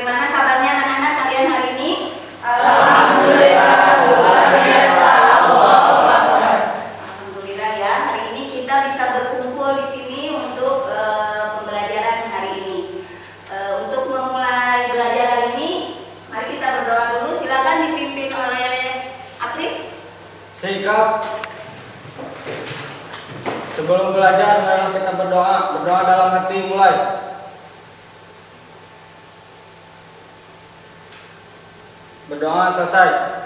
Bagaimana kabarnya anak-anak kalian hari ini? Alhamdulillah, luar biasa. Alhamdulillah ya. Hari ini kita bisa berkumpul di sini untuk pembelajaran hari ini. Untuk memulai belajar hari ini, mari kita berdoa dulu. Silakan dipimpin oleh Akrif. Sikap. Sebelum belajar, marilah kita berdoa. Berdoa dalam hati, mulai. Berdoa selesai.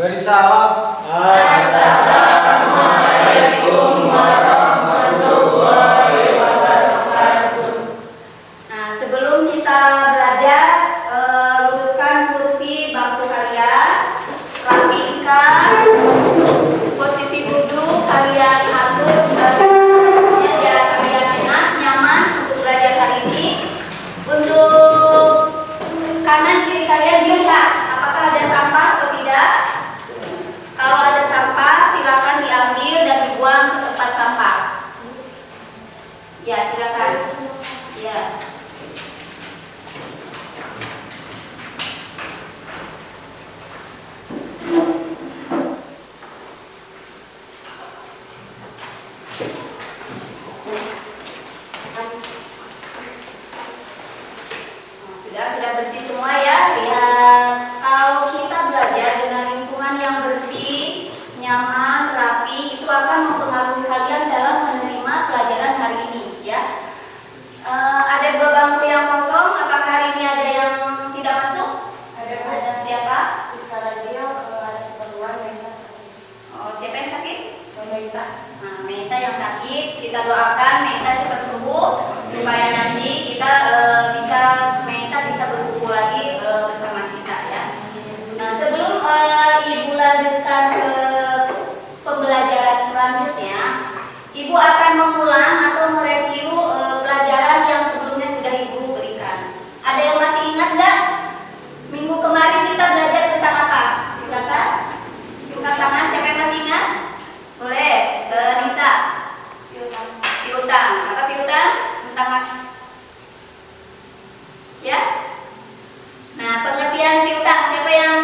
Beri salam. Assalamualaikum warahmatullahi wabarakatuh. Nah, sebelum kita belajar, luruskan kursi bangku kalian, rapikan posisi duduk kalian, harus biar kalian enak, nyaman untuk belajar hari ini. Untuk kanan kiri kalian dilihat apakah ada sampah atau tidak. Kalau ada sampah, silakan diambil dan dibuang ke tempat sampah. Ya, silakan. Ya. Sudah bersih semua ya. Lihat, kalau kita belajar dengan lingkungan yang bersih, nyaman, rapi, itu akan mempengaruhi kalian dalam menerima pelajaran hari ini ya. Ada dua bangku yang kosong. Apakah hari ini ada yang tidak masuk? Ada siapa? Bisa radio ada keperluan Meta sakit. Oh, siapa yang sakit? Meta. Nah, Meta yang sakit, kita doakan Meta cepat sembuh supaya nanti kita Meta bisa berkumpul lagi bersama kita ya. Nah, sebelum Ibu lanjutkan ke pembelajaran selanjutnya, Ibu akan mengulang atau mereview pelajaran yang sebelumnya sudah Ibu berikan. Ada yang masih ingat nggak? Minggu kemarin kita belajar tentang apa? Silakan. Angkat tangan, siapa yang masih ingat? Boleh, Nisa. Piutang. Apa piutang? Tentang ya. Nah, pengertian piutang siapa yang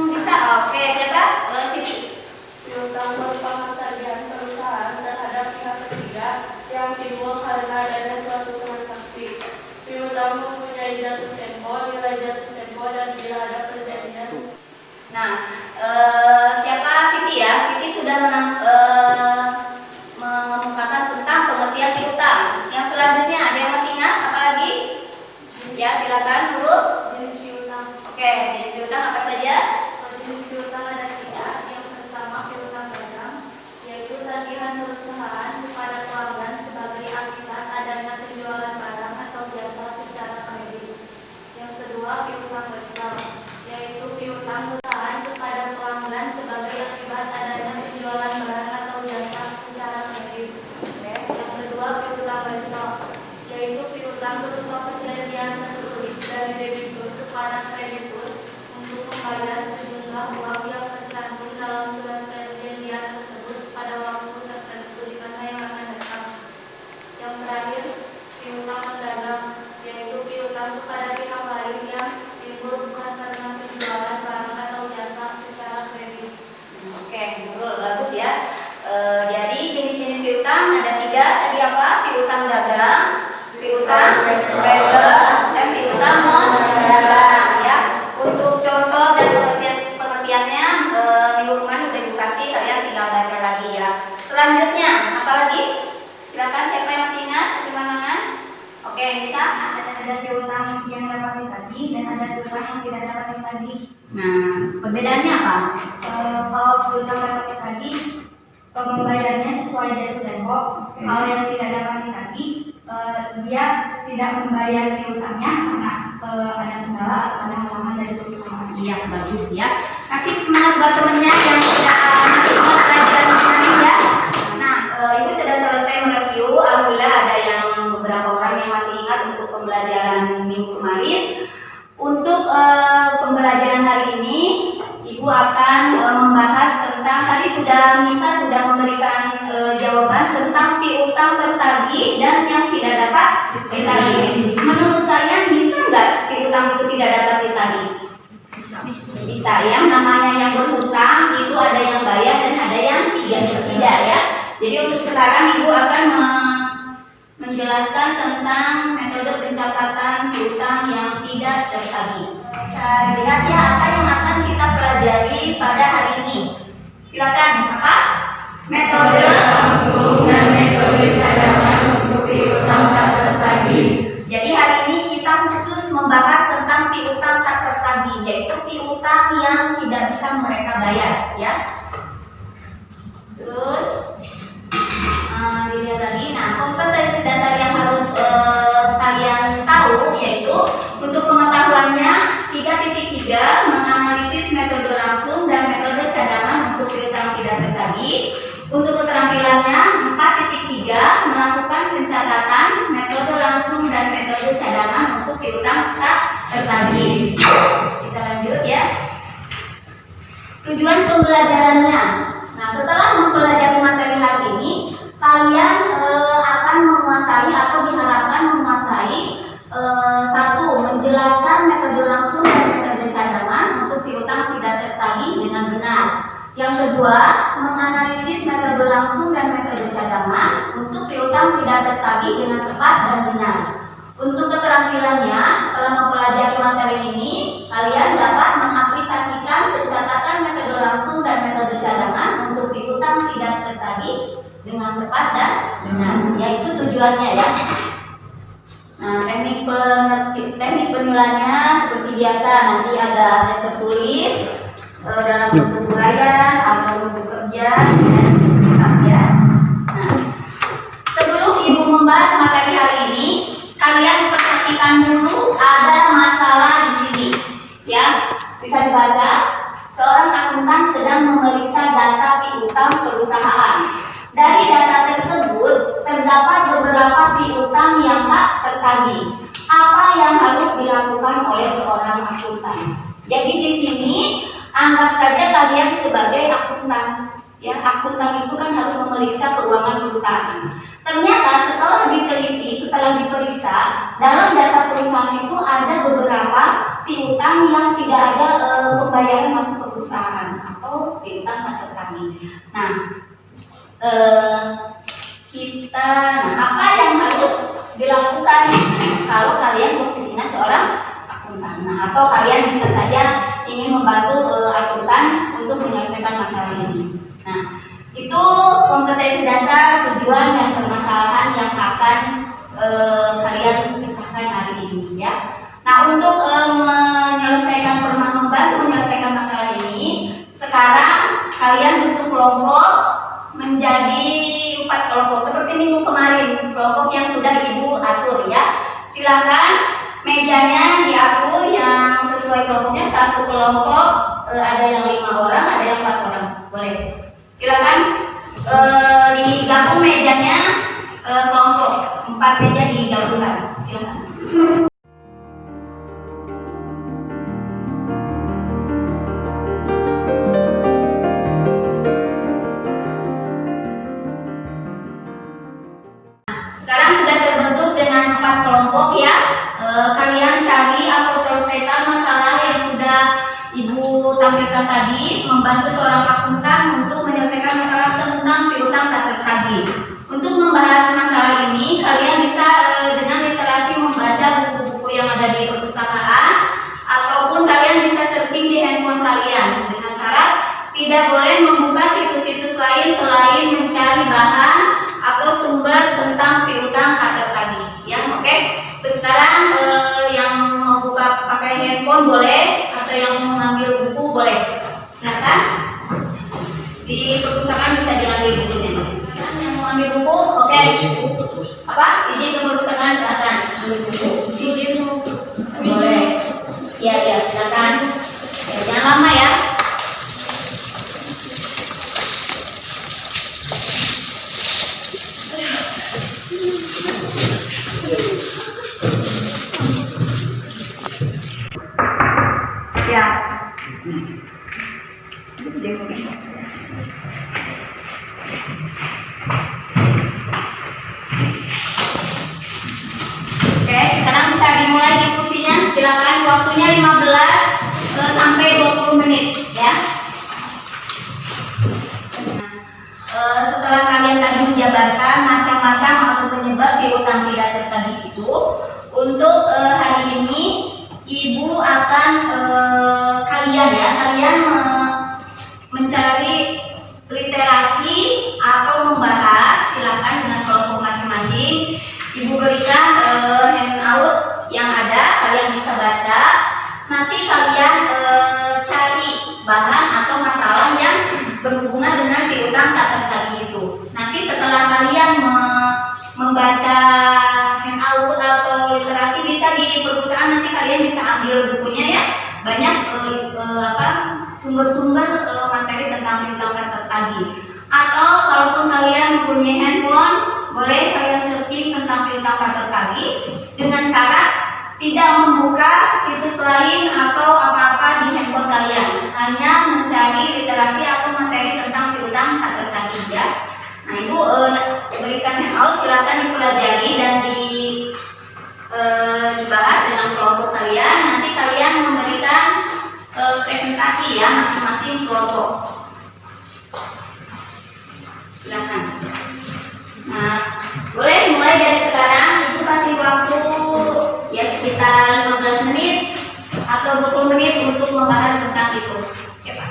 bisa? Oke, siapa? Siti. Piutang merupakan tagihan perusahaan terhadap pihak ketiga yang timbul karena adanya suatu transaksi. Piutang mempunyai jatuh tempo, nilai jatuh tempo, dan bila ada perjanjian. Nah, siapa? Siti ya. Siti sudah mengemukakan tentang pengertian piutang. Yang selanjutnya ada yang masih ingat? Apalagi? Ya, silakan dulu. Jenis piutang. Oke, jenis piutang apa saja? Jenis piutang ada tiga. Yang pertama piutang dagang, yaitu tagihan perusahaan kepada pelanggan sebagai akibat adanya penjualan barang atau jasa secara kredit. Yang kedua piutang wesel, yaitu piutang perusahaan kepada pelanggan sebagai akibat adanya penjualan barang atau jasa secara kredit. Yang kedua piutang wesel, yaitu piutang berupa perjanjian tertulis dari debitur kepada kreditur untuk membayar sejumlah uang yang tercantum dalam surat perjanjian tersebut pada waktu tertentu di masa yang akan datang. Yang terakhir, piutang pedagang, yaitu piutang kepada pihak lain yang timbul bukan karena penjualan barang atau jasa secara kredit. Oke, Nurul, bagus ya. Jadi jenis-jenis piutang ada tiga. Tadi apa? Piutang dagang, piutang wesel, dan piutang non dagang ya. Untuk contoh dan pengertiannya minggu kemarin udah dikasih, kalian tinggal baca lagi ya. Selanjutnya, apa lagi? Silakan, siapa yang masih ingat? Cuman tangan. Oke, Nisa. Ada piutang yang dapat ditagih dan ada piutang yang tidak dapat ditagih. Nah, perbedaannya apa? Kalau piutang dapat ditagih, membayarnya sesuai jatuh tempo. Kalau yang tidak dapat ditagih, dia tidak membayar piutangnya karena ada kendala atau ada halangan dari perusahaan. Iya, bagus ya. Kasih semangat buat temennya yang sudah masih ingat pelajaran kemarin ya. Nah, Ibu sudah selesai mereview. Alhamdulillah ada yang beberapa orang yang masih ingat untuk pembelajaran minggu kemarin. Untuk pembelajaran hari ini, Ibu akan membahas tentang Nisa sudah memberikan jawaban tentang piutang bertagih dan yang tidak dapat ditagih. Menurut kalian bisa nggak piutang Bisa. Yang namanya yang berhutang itu ada yang bayar dan ada yang tidak ya. Jadi untuk sekarang Ibu akan menjelaskan tentang metode pencatatan piutang yang tidak tertagih. Bisa dilihat ya apa yang akan kita pelajari pada hari ini. Silakan. Apa? Metode langsung dan metode cadangan untuk piutang tak tertagih. Jadi hari ini kita khusus membahas tentang piutang tak tertagih, yaitu piutang yang tidak bisa mereka bayar, ya. Terus dilihat lagi. Nah, kompetensi dasar yang harus kalian tahu yaitu untuk pengetahuannya 3.3 menganalisis metode langsung dan metode cadangan untuk piutang tidak tertagih. Untuk keterampilannya 4.3 melakukan pencatatan metode langsung dan metode cadangan untuk piutang tak tertagih. Kita lanjut ya. Tujuan pembelajarannya. Nah, setelah mempelajari materi hari ini, kalian akan menguasai atau diharapkan menguasai satu, menjelaskan metode langsung dan metode cadangan untuk piutang tidak tertagih dengan benar. Yang kedua, menganalisis metode langsung dan metode cadangan untuk piutang tidak tertagih dengan tepat dan benar. Untuk keterampilannya, setelah mempelajari materi ini, kalian dapat mengaplikasikan pencatatan metode langsung dan metode cadangan untuk piutang tidak tertagih dengan tepat dan benar. Yaitu tujuannya ya. Nah, teknik penilaiannya seperti biasa, nanti ada tes tertulis dalam bentuk uraian atau bentuk kerja dan bersikap ya. Nah, sebelum Ibu membahas materi hari ini, kalian perhatikan dulu ada masalah di sini ya. Bisa dibaca, seorang akuntan sedang memeriksa data piutang perusahaan. Dari data tersebut terdapat beberapa piutang yang tak tertagih. Apa yang harus dilakukan oleh seorang akuntan? Jadi di sini anggap saja kalian sebagai akuntan. Ya, akuntan itu kan harus memeriksa keuangan perusahaan. Ternyata setelah diteliti, setelah diperiksa, dalam data perusahaan itu ada beberapa piutang yang tidak ada pembayaran masuk ke perusahaan atau piutang tak tertagih. Nah, apa yang harus dilakukan kalau kalian posisinya seorang akuntan? Nah, atau kalian bisa saja ingin membantu akuntan untuk menyelesaikan masalah ini. Nah, itu kompetensi dasar, tujuan dan permasalahan yang akan kalian pecahkan hari ini ya. Nah, untuk membantu menyelesaikan masalah ini, sekarang kalian bentuk kelompok menjadi 4 kelompok seperti minggu kemarin, kelompok yang sudah Ibu atur ya. Silakan mejanya diatur yang sesuai kelompoknya. Satu kelompok ada yang 5 orang, ada yang 4 orang, boleh. Silakan digabung mejanya kelompok 4 meja digabungkan. Silakan. Sekarang sudah terbentuk dengan 4 kelompok ya. Kalian cari atau selesaikan masalah yang sudah Ibu tampilkan tadi, membantu seorang akuntan untuk menyelesaikan masalah tentang piutang tak tertagih. Untuk membahas masalah ini, kalian bisa dengan literasi membaca buku-buku yang ada di perpustakaan, ataupun kalian bisa searching di handphone kalian. Dengan syarat tidak boleh membuka situs-situs lain selain mencari bahan atau sumber tentang piutang tak tertagih. Ya, oke. Terus sekarang yang membuka pakai handphone boleh, atau yang mengambil buku boleh. Silakan. Di perpustakaan bisa diambil bukunya. Yang mau ambil buku, oke. Apa? Izin ke perpustakaan silakan. Ambil buku. Izin boleh. Iya, silakan. Ya, jangan lama ya. Ya. Oke, sekarang bisa dimulai diskusinya. Silakan, waktunya 15 sampai menit ya. Setelah kalian tadi menjabarkan macam-macam atau penyebab piutang tidak tertagih itu, untuk hari ini Ibu akan kalian mencari literasi atau membahas, silakan dengan kelompok masing-masing. Ibu berikan handout yang ada, kalian bisa baca. Nanti kalian cari bahan atau masalah yang berhubungan dengan piutang tak tertagih itu. Nanti setelah kalian membaca handout atau literasi, bisa di perusahaan nanti kalian bisa ambil bukunya ya. Banyak sumber-sumber materi tentang piutang tak tertagih. Atau kalaupun kalian mempunyai handphone, boleh kalian searching tentang piutang tak tertagih dengan syarat tidak membuka situs lain atau apa-apa di handphone kalian, hanya mencari literasi atau materi tentang piutang tak tertagih ya. Nah, Ibu berikan handout, silakan dipelajari dan dibahas dengan kelompok kalian. Nanti kalian memberikan presentasi ya, masing-masing kelompok. Silakan. Nah, boleh mulai dari sekarang. Ibu kasih waktu ya sekitar 15 menit atau 20 menit untuk membahas tentang itu. Oke, Pak.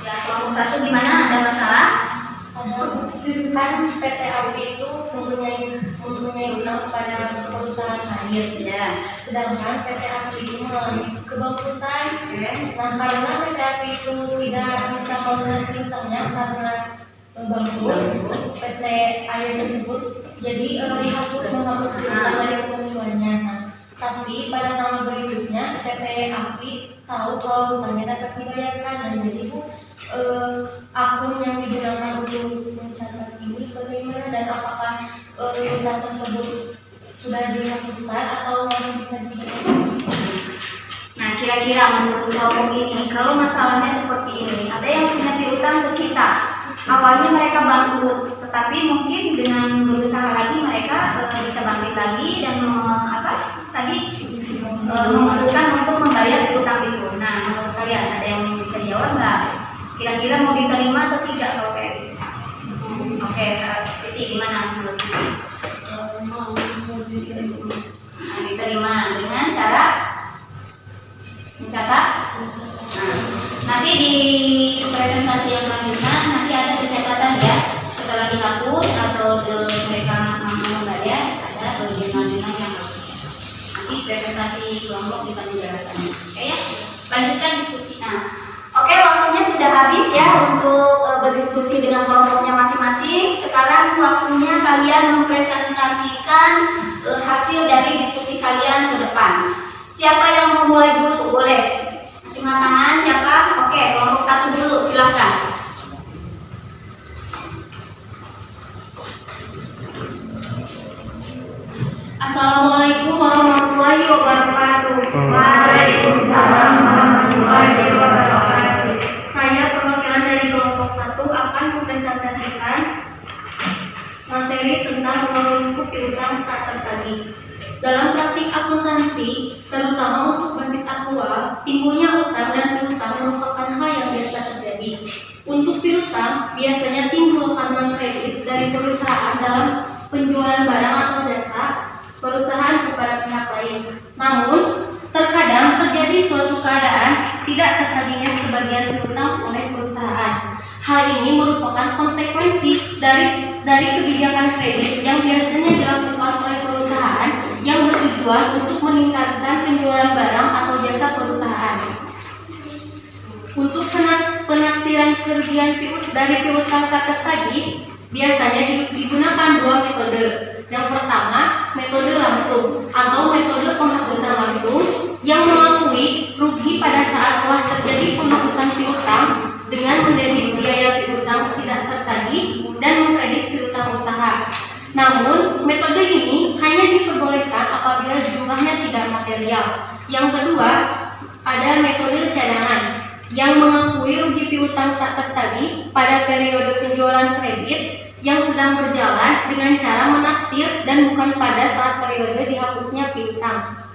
Ya, kelompok 1 gimana? Ada masalah? Kan PT AUI itu mempunyai utang kepada perusahaan lain. Ya. Sedangkan PT AUI itu mengalami kebangkrutan. Oke. Nah, karena PT AUI itu tidak bisa melunasi utangnya karena bangkrut, PT AUI tersebut jadi menghapus utang dari pengeluarannya. Nah, tapi pada tahun berikutnya PT AUI tahu kalau utangnya dapat dibayarkan, dan jadi akun yang digunakan untuk mencatat ini bagaimana, dan apakah utang tersebut sudah dihapuskan atau masih bisa dibayar? Nah, kira-kira menurut kelompok ini, kalau masalahnya seperti ini, ada yang punya piutang ke kita. Awalnya mereka bangkrut, tetapi mungkin dengan berusaha lagi mereka bisa bangkit lagi dan memutuskan untuk membayar piutang itu. Nah, menurut kalian ada yang bisa jawab nggak? Kira-kira mau diterima atau tidak kalau kayak gitu? Oke, Siti gimana menurut Siti? Nah, diterima dengan cara mencatat. Nah, nanti di presentasi yang selanjutnya nanti ada pencatatan ya. Setelah dihapus atau mereka mampu membayar, ada jurnal-jurnal yang harus. Nanti presentasi kelompok bisa menjelaskannya. Oke ya, lanjutkan diskusi. Nah, oke, waktunya sudah habis ya untuk berdiskusi dengan kelompoknya masing-masing. Sekarang waktunya kalian mempresentasikan hasil dari diskusi kalian ke depan. Siapa yang mau mulai dulu? Boleh. Acungkan tangan siapa? Oke, kelompok 1 dulu, silakan. Assalamualaikum warahmatullahi wabarakatuh. Waalaikumsalam warahmatullahi wabarakatuh. Saya perwakilan dari kelompok 1 akan mempresentasikan materi tentang ruang lingkup piutang tak tertagih. Dalam praktik akuntansi, terutama untuk basis aktual, timbulnya utang dan piutang merupakan hal yang biasa terjadi. Untuk piutang biasanya timbul karena kredit dari perusahaan dalam penjualan barang atau jasa perusahaan kepada pihak lain. Namun, terkadang terjadi suatu keadaan tidak tertagihnya sebagian piutang oleh perusahaan. Hal ini merupakan konsekuensi dari kebijakan kredit yang biasanya dilakukan oleh perusahaan yang bertujuan untuk meningkatkan penjualan barang atau jasa perusahaan. Untuk penaksiran kerugian dari piutang tak tertagih biasanya digunakan 2 metode. Yang pertama, metode langsung atau metode penghapusan langsung yang mengakui rugi pada saat telah terjadi penghapusan piutang dengan mendebit biaya piutang tidak tertagih dan mengkredit piutang usaha. Namun, metode ini hanya diperbolehkan apabila jumlahnya tidak material. Yang kedua, ada metode cadangan yang mengakui rugi piutang tak tertagih pada periode penjualan kredit yang sedang berjalan dengan cara menaksir dan bukan pada saat periode dihapusnya piutang.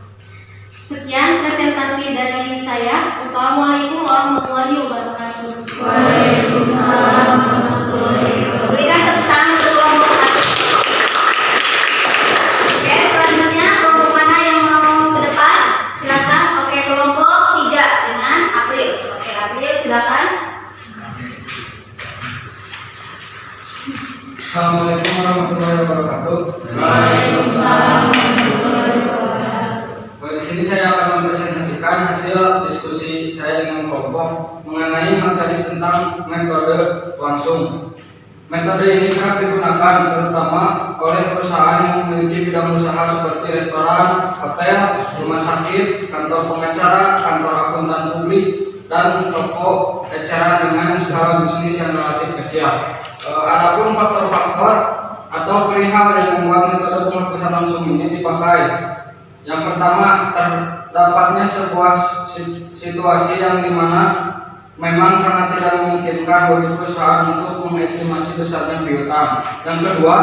Sekian presentasi dari saya. Wassalamualaikum warahmatullahi wabarakatuh. Waalaikumsalam warahmatullahi wabarakatuh. Berikan tepuk tangan untuk kelompok 1. Oke, selanjutnya kelompok mana yang mau ke depan? Silakan. Oke, kelompok 3 dengan April. Oke, April silakan. Assalamualaikum warahmatullahi wabarakatuh. Waalaikumsalam. Di sini saya akan mempresentasikan hasil diskusi saya dengan kelompok mengenai materi tentang metode langsung. Metode ini kerap digunakan terutama oleh perusahaan yang memiliki bidang usaha seperti restoran, hotel, rumah sakit, kantor pengacara, kantor akuntan publik, dan toko eceran dengan skala bisnis yang relatif kecil. Adapun faktor-faktor atau perihal yang membuat metode penghapusan langsung ini dipakai. Yang pertama, terdapatnya sebuah situasi yang dimana memang sangat tidak memungkinkan bagi perusahaan untuk mengestimasi besarnya piutang. Yang kedua,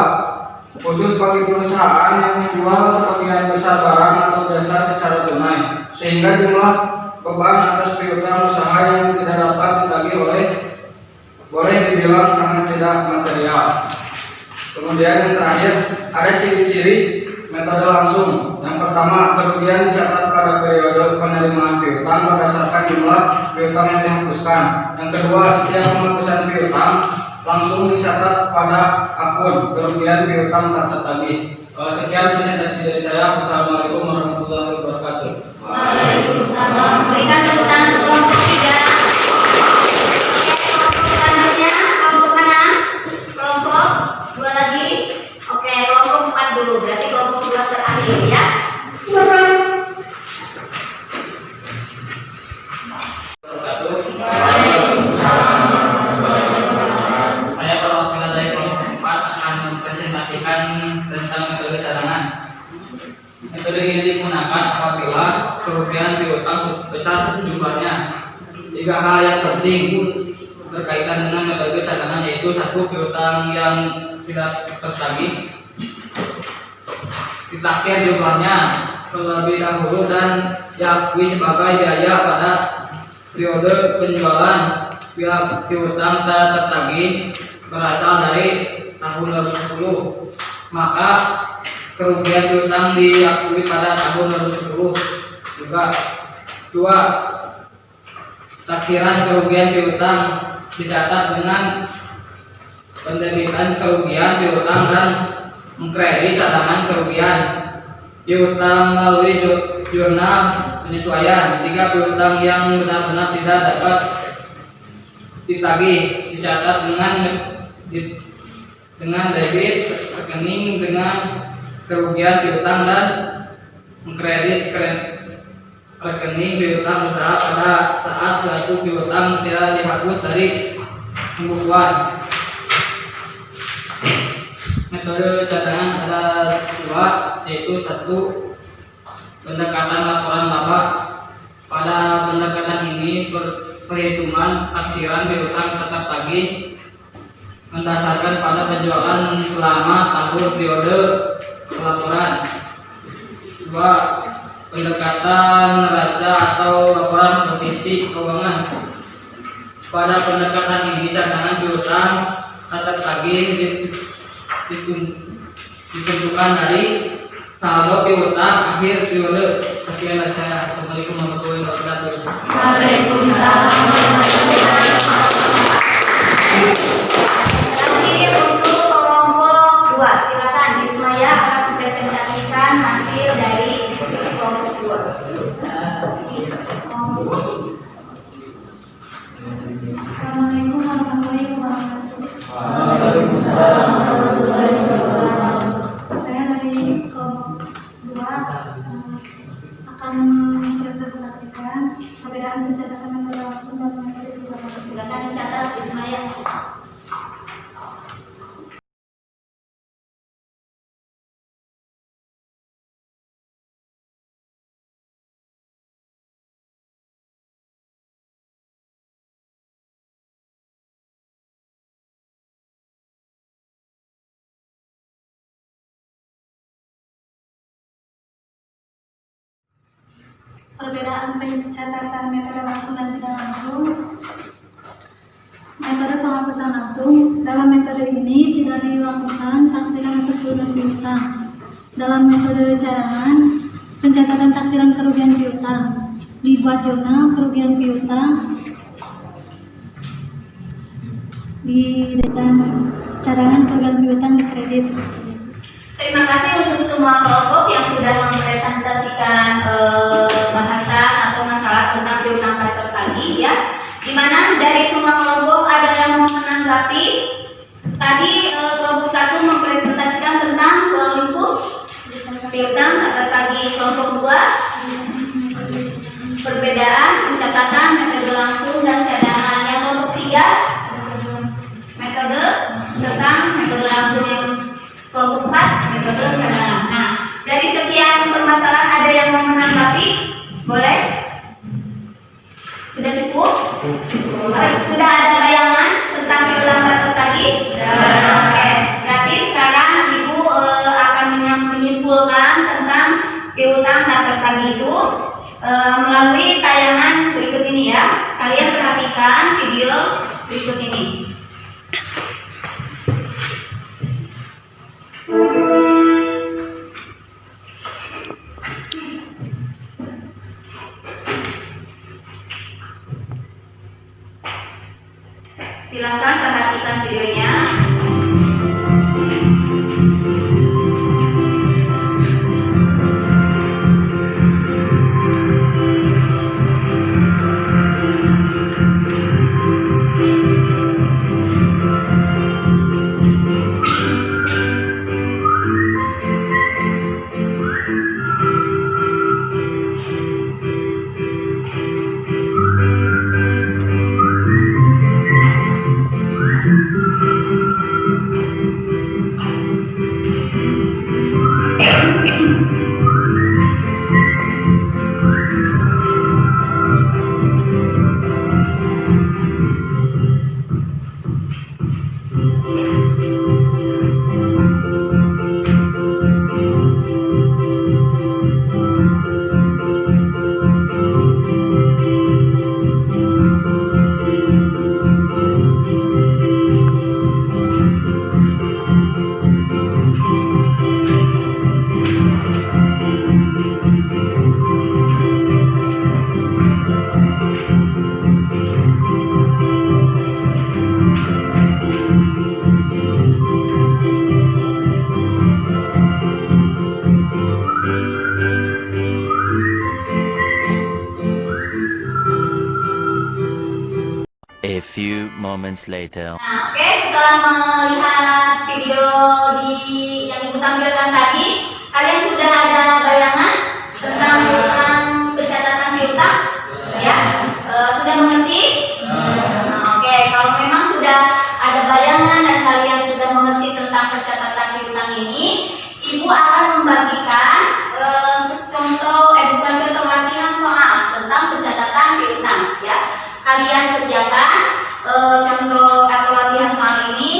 khusus bagi perusahaan yang menjual sebagian besar barang atau jasa secara tunai, sehingga jumlah beban atas piutang usaha yang tidak dapat ditagih boleh dibilang sangat tidak material. Kemudian yang terakhir, ada ciri-ciri metode langsung. Yang pertama, kerugian dicatat pada periode penerimaan piutang berdasarkan jumlah piutang yang dihapuskan. Yang kedua, setiap penghapusan piutang langsung dicatat pada akun kerugian piutang tak tertagih. Sekian presentasi dari saya. Wassalamualaikum warahmatullahi wabarakatuh. Waalaikumsalam. Berikan tepuk tangan untuk kelompok 3. Selanjutnya kelompok mana? Kelompok 2 lagi. Oke, kelompok 4 dulu. Berarti kelompok 2 terakhir ya. Saya perwakilan dari kelompok 4 akan mempresentasikan tentang metode cadangan. Metode ini digunakan apabila kerugian piutang besar jumlahnya. 3 hal yang penting berkaitan dengan metode cadangan yaitu 1. Piutang yang tidak tertagih ditaksir jumlahnya terlebih dahulu dan diakui sebagai biaya pada periode penjualan. Piutang tak tertagih berasal dari tahun 2010, maka kerugian piutang diakui pada tahun 2010 juga. 2. Taksiran kerugian piutang dicatat dengan pendebitan kerugian piutang dan mengkredit cadangan kerugian piutang melalui jurnal penyesuaian. 3. Piutang yang benar-benar tidak dapat ditagih dicatat dengan debit rekening dengan kerugian piutang dan mengkredit rekening piutang usaha pada saat suatu piutang tidak dihapus dari pembukuan. Metode cadangan ada 2, yaitu 1. Pendekatan laporan laba. Pada pendekatan ini perhitungan taksiran piutang tetap tagih mendasarkan pada penjualan selama tahun periode pelaporan. 2. Pendekatan neraca atau laporan posisi keuangan. Pada pendekatan ini cadangan piutang tetap tagih ditentukan dari saldo piutang akhir periode. Sekian dari saya. Assalamualaikum warahmatullahi wabarakatuh. Waalaikumsalam warahmatullahi wabarakatuh. Terakhir untuk kelompok 2, silakan Ismaya akan mempresentasikan hasil dari diskusi kelompok 2. Assalamualaikum warahmatullahi wabarakatuh. Waalaikumsalam. Saya dari kelompok 2 akan mempresentasikan perbedaan pencatatan metode langsung dan metode tidak langsung. Silakan dicatat Ismaya. Perbedaan pencatatan metode langsung dan tidak langsung. Metode penghapusan langsung. Dalam metode ini tidak dilakukan taksiran atas kerugian piutang. Dalam metode cadangan, pencatatan taksiran kerugian piutang. Dibuat jurnal kerugian piutang dan cadangan kerugian piutang di kredit. Terima kasih untuk semua kelompok yang sudah mempresentasikan bahasan atau masalah tentang piutang tak tertagih ya. Di mana dari semua kelompok ada yang mau menanggapi. Tadi kelompok 1 mempresentasikan tentang lingkup piutang tak tertagih. Kelompok 2 perbedaan pencatatan metode langsung dan cadangan. Yang kelompok 3 metode tentang metode langsung. Yang kelompok 4 metode cadangan. Nah, dari sekian permasalahan ada yang mau menanggapi? Boleh? Sudah cukup? Sudah ada bayangan tentang piutang tak tertagih? Oke. Berarti sekarang Ibu akan menyimpulkan tentang piutang tak tertagih itu melalui tayangan berikut ini ya. Kalian perhatikan video berikut ini. Silakan perhatikan videonya. A few moments later. Nah, oke, setelah melihat video yang Ibu tampilkan tadi, kalian sudah ada bayangan tentang pencatatan piutang? Ya, sudah mengerti? Nah, oke, kalau memang sudah ada bayangan dan kalian sudah mengerti tentang pencatatan piutang ini, Ibu akan membagikan bukan contoh latihan soal tentang pencatatan piutang. Ya, kalian kerjakan contoh atau latihan soal ini.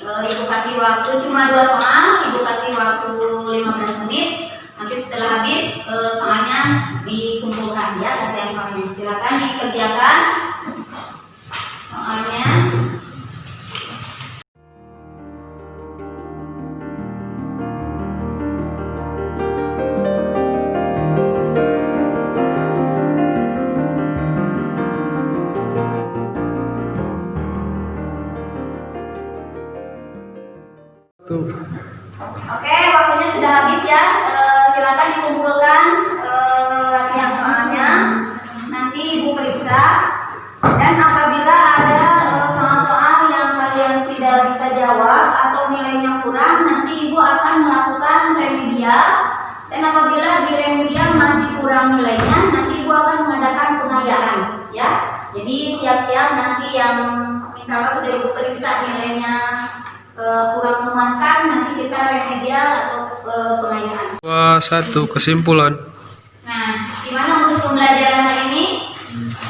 Ibu kasih waktu cuma 2 soal, Ibu kasih waktu 15 menit. Nanti setelah habis soalnya dikumpulkan ya, latihan soalnya. Silakan dikerjakan soalnya. Oke, waktunya sudah habis ya. Silakan dikumpulkan latihan soalnya. Nanti Ibu periksa. Dan apabila ada soal-soal yang kalian tidak bisa jawab atau nilainya kurang, nanti Ibu akan melakukan remedial. Dan apabila di remedial masih kurang nilainya, nanti Ibu akan mengadakan pengayaan. Ya, jadi siap-siap nanti yang misalnya sudah Ibu periksa nilainya kurang memuaskan, nanti kita remedial atau pengayaan. Satu kesimpulan. Nah, gimana untuk pembelajaran hari ini?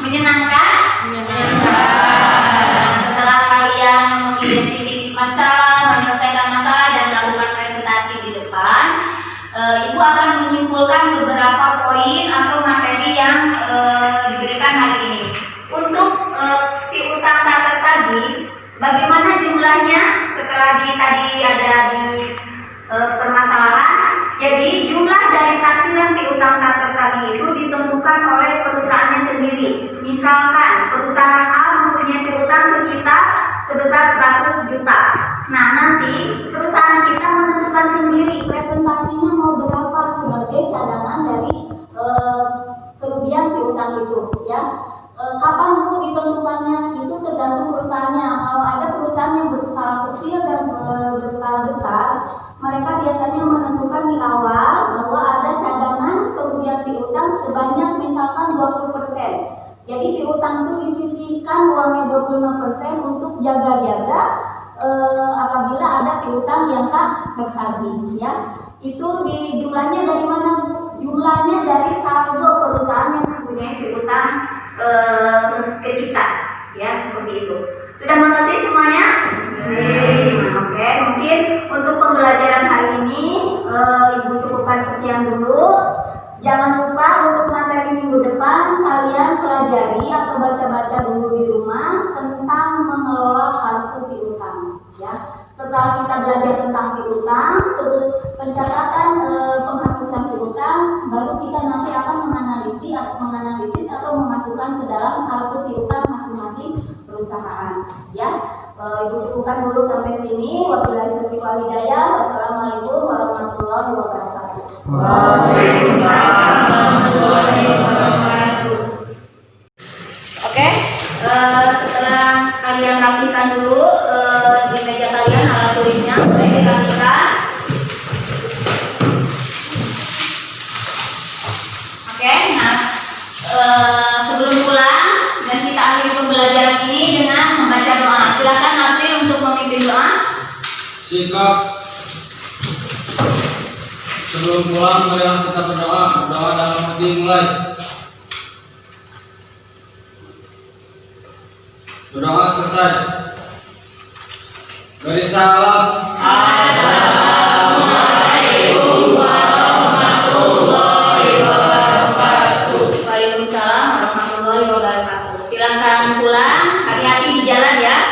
Menyenangkan? Menyenangkan. Setelah kalian mengidentifikasi masalah, menyelesaikan masalah dan melakukan presentasi di depan, Ibu akan menyimpulkan beberapa poin atau materi yang istilahnya setelah tadi ada di permasalahan. Jadi jumlah dari taksiran piutang tak tertagih itu ditentukan oleh perusahaannya sendiri. Misalkan perusahaan A mempunyai piutang ke kita sebesar 100 juta. Nah, nanti perusahaan kita menentukan sendiri presentasinya mau berapa sebagai cadangan dari kerugian piutang itu, ya. Kapan Bu ditentukannya itu tergantung perusahaannya. Kalau ada perusahaan yang berskala kecil dan berskala besar, mereka biasanya menentukan di awal bahwa ada cadangan kerugian piutang sebanyak misalkan 20%. Jadi piutang itu disisihkan uangnya 25% untuk jaga-jaga apabila ada piutang yang tak tertagih, ya. Itu di jumlahnya dari mana, Bu? Jumlahnya dari saldo perusahaan yang mempunyai piutang ke kita, ya, seperti itu. Sudah mengerti semuanya? Oke, mungkin untuk pembelajaran hari ini Ibu cukupkan sekian dulu. Jangan lupa untuk materi minggu depan kalian pelajari atau baca-baca dulu di rumah tentang mengelola kartu piutang, ya. Setelah kita belajar tentang piutang, terus pencatatan penghapusan piutang, baru kita nanti akan menganalisis atau memasukkan ke dalam kartu piutang masing-masing perusahaan, ya. Ibu cukupkan dulu sampai sini. Wabillahi taufiq wal hidayah. Wassalamualaikum warahmatullahi wabarakatuh. Waalaikumsalam warahmatullahi wabarakatuh. Oke, setelah kalian rapikan dulu di meja kalian alat tulisnya, boleh dirapikan. Oke, nah sebelum pulang dan kita akhiri pembelajaran ini dengan membaca doa. Silakan April untuk memimpin doa. Sikap. Sebelum pulang, marilah kita berdoa. Doa dalam hati mulai. Berdoa selesai. Beri salam. Assalamualaikum warahmatullahi wabarakatuh. Waalaikumsalam warahmatullahi wabarakatuh. Silakan pulang. Hati-hati di jalan ya.